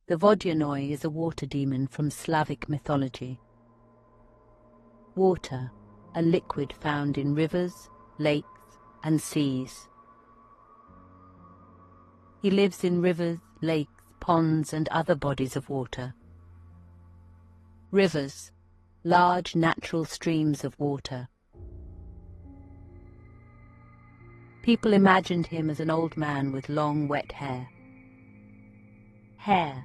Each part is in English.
The Vodyanoy is a water demon from Slavic mythology. Water, a liquid found in rivers, lakes, and seas. He lives in rivers, lakes, ponds, and other bodies of water. Rivers, large natural streams of water. People imagined him as an old man with long, wet hair. Hair,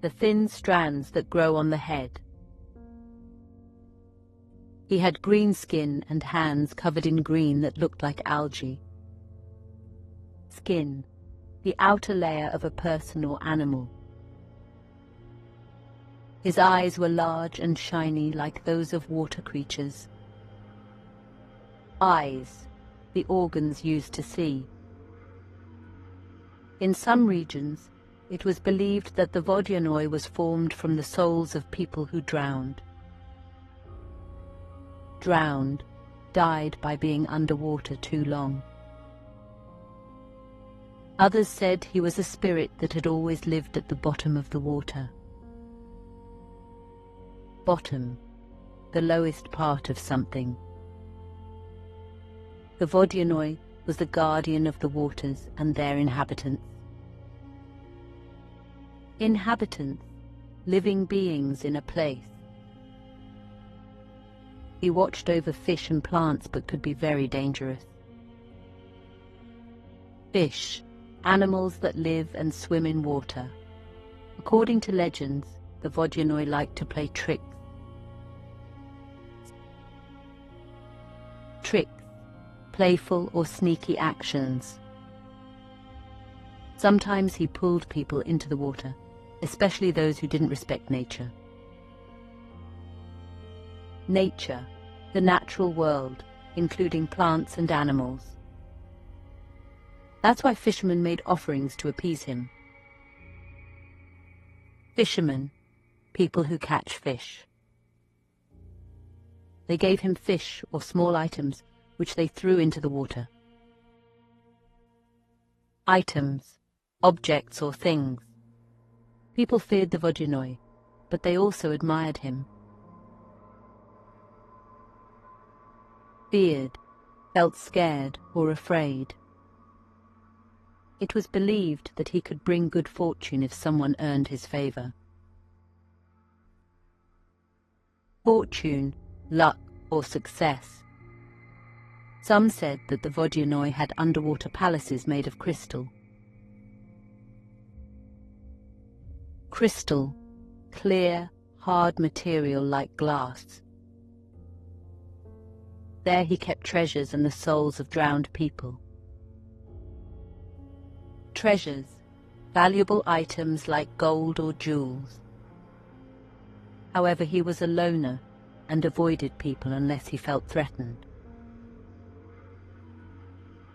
the thin strands that grow on the head. He had green skin and hands covered in green that looked like algae. Skin, the outer layer of a person or animal. His eyes were large and shiny like those of water creatures. Eyes, the organs used to see. In some regions, it was believed that the Vodyanoy was formed from the souls of people who drowned. Drowned, died by being underwater too long. Others said he was a spirit that had always lived at the bottom of the water. Bottom, the lowest part of something. The Vodyanoy was the guardian of the waters and their inhabitants. Inhabitants, living beings in a place. He watched over fish and plants but could be very dangerous. Fish, animals that live and swim in water. According to legends, the Vodyanoy liked to play tricks. Tricks, playful or sneaky actions. Sometimes he pulled people into the water, especially those who didn't respect nature. Nature, the natural world, including plants and animals. That's why fishermen made offerings to appease him. Fishermen, people who catch fish. They gave him fish or small items, which they threw into the water. Items, objects or things. People feared the Vodyanoy, but they also admired him. Feared, felt scared or afraid. It was believed that he could bring good fortune if someone earned his favor. Fortune, luck, or success. Some said that the Vodyanoy had underwater palaces made of crystal. Crystal, clear, hard material like glass. There he kept treasures and the souls of drowned people. Treasures, valuable items like gold or jewels. However, he was a loner and avoided people unless he felt threatened.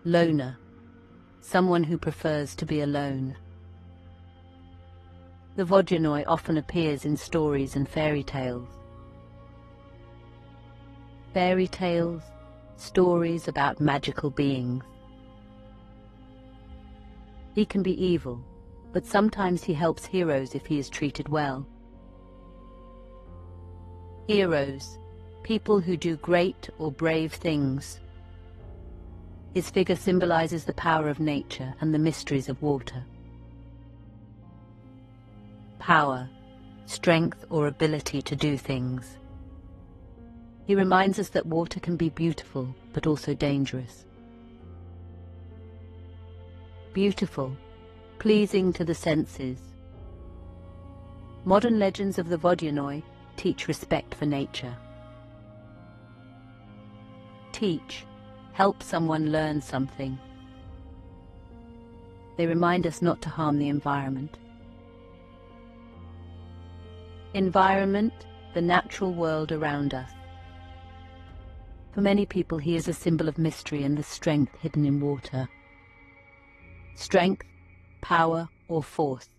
Loner, someone who prefers to be alone. The Vodyanoy often appears in stories and fairy tales. Fairy tales, stories about magical beings. He can be evil, but sometimes he helps heroes if he is treated well. Heroes, people who do great or brave things. His figure symbolizes the power of nature and the mysteries of water. Power, strength or ability to do things. He reminds us that water can be beautiful, but also dangerous. Beautiful, pleasing to the senses. Modern legends of the Vodyanoy teach respect for nature. Teach, help someone learn something. They remind us not to harm the environment. Environment, the natural world around us. For many people, he is a symbol of mystery and the strength hidden in water. Strength, power, or force.